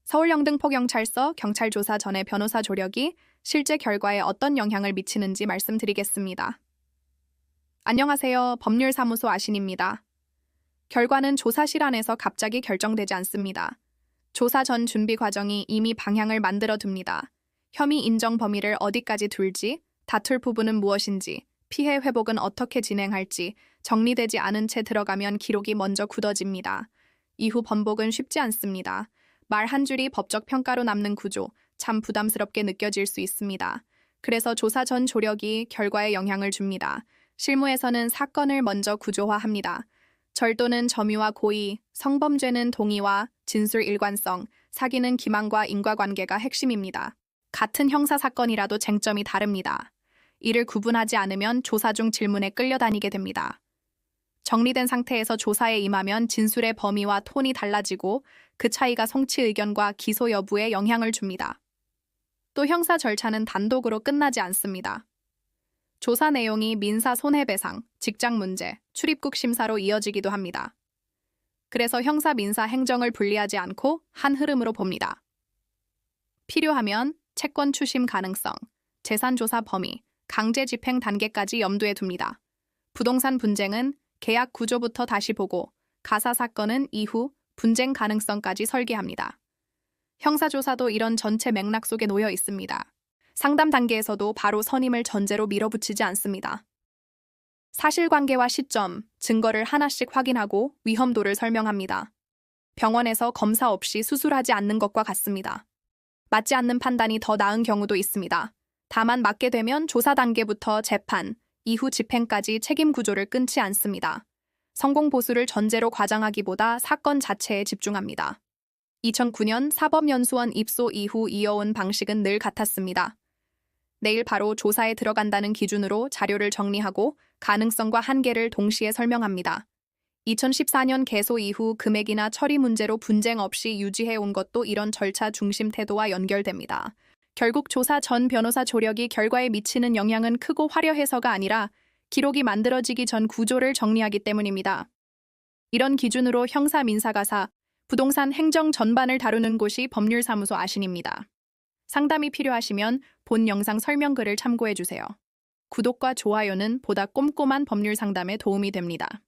서울영등포경찰서 경찰 조사 전의 변호사 조력이 실제 결과에 어떤 영향을 미치는지 말씀드리겠습니다. 안녕하세요. 법률사무소 아신입니다. 결과는 조사실 안에서 갑자기 결정되지 않습니다. 조사 전 준비 과정이 이미 방향을 만들어 둡니다. 혐의 인정 범위를 어디까지 둘지, 다툴 부분은 무엇인지, 피해 회복은 어떻게 진행할지 정리되지 않은 채 들어가면 기록이 먼저 굳어집니다. 이후 번복은 쉽지 않습니다. 말 한 줄이 법적 평가로 남는 구조, 참 부담스럽게 느껴질 수 있습니다. 그래서 조사 전 조력이 결과에 영향을 줍니다. 실무에서는 사건을 먼저 구조화합니다. 절도는 점유와 고의, 성범죄는 동의와 진술 일관성, 사기는 기망과 인과관계가 핵심입니다. 같은 형사사건이라도 쟁점이 다릅니다. 이를 구분하지 않으면 조사 중 질문에 끌려다니게 됩니다. 정리된 상태에서 조사에 임하면 진술의 범위와 톤이 달라지고 그 차이가 송치 의견과 기소 여부에 영향을 줍니다. 또 형사 절차는 단독으로 끝나지 않습니다. 조사 내용이 민사 손해배상, 직장 문제, 출입국 심사로 이어지기도 합니다. 그래서 형사 민사 행정을 분리하지 않고 한 흐름으로 봅니다. 필요하면 채권 추심 가능성, 재산 조사 범위, 강제 집행 단계까지 염두에 둡니다. 부동산 분쟁은 계약 구조부터 다시 보고 가사 사건은 이후 분쟁 가능성까지 설계합니다. 형사조사도 이런 전체 맥락 속에 놓여 있습니다. 상담 단계에서도 바로 선임을 전제로 밀어붙이지 않습니다. 사실관계와 시점, 증거를 하나씩 확인하고 위험도를 설명합니다. 병원에서 검사 없이 수술하지 않는 것과 같습니다. 맞지 않는 판단이 더 나은 경우도 있습니다. 다만 맞게 되면 조사 단계부터 재판, 이후 집행까지 책임 구조를 끊지 않습니다. 성공 보수를 전제로 과장하기보다 사건 자체에 집중합니다. 2009년 사법연수원 입소 이후 이어온 방식은 늘 같았습니다. 내일 바로 조사에 들어간다는 기준으로 자료를 정리하고 가능성과 한계를 동시에 설명합니다. 2014년 개소 이후 금액이나 처리 문제로 분쟁 없이 유지해온 것도 이런 절차 중심 태도와 연결됩니다. 결국 조사 전 변호사 조력이 결과에 미치는 영향은 크고 화려해서가 아니라 기록이 만들어지기 전 구조를 정리하기 때문입니다. 이런 기준으로 형사 민사가사, 부동산 행정 전반을 다루는 곳이 법률사무소 아신입니다. 상담이 필요하시면 본 영상 설명글을 참고해주세요. 구독과 좋아요는 보다 꼼꼼한 법률 상담에 도움이 됩니다.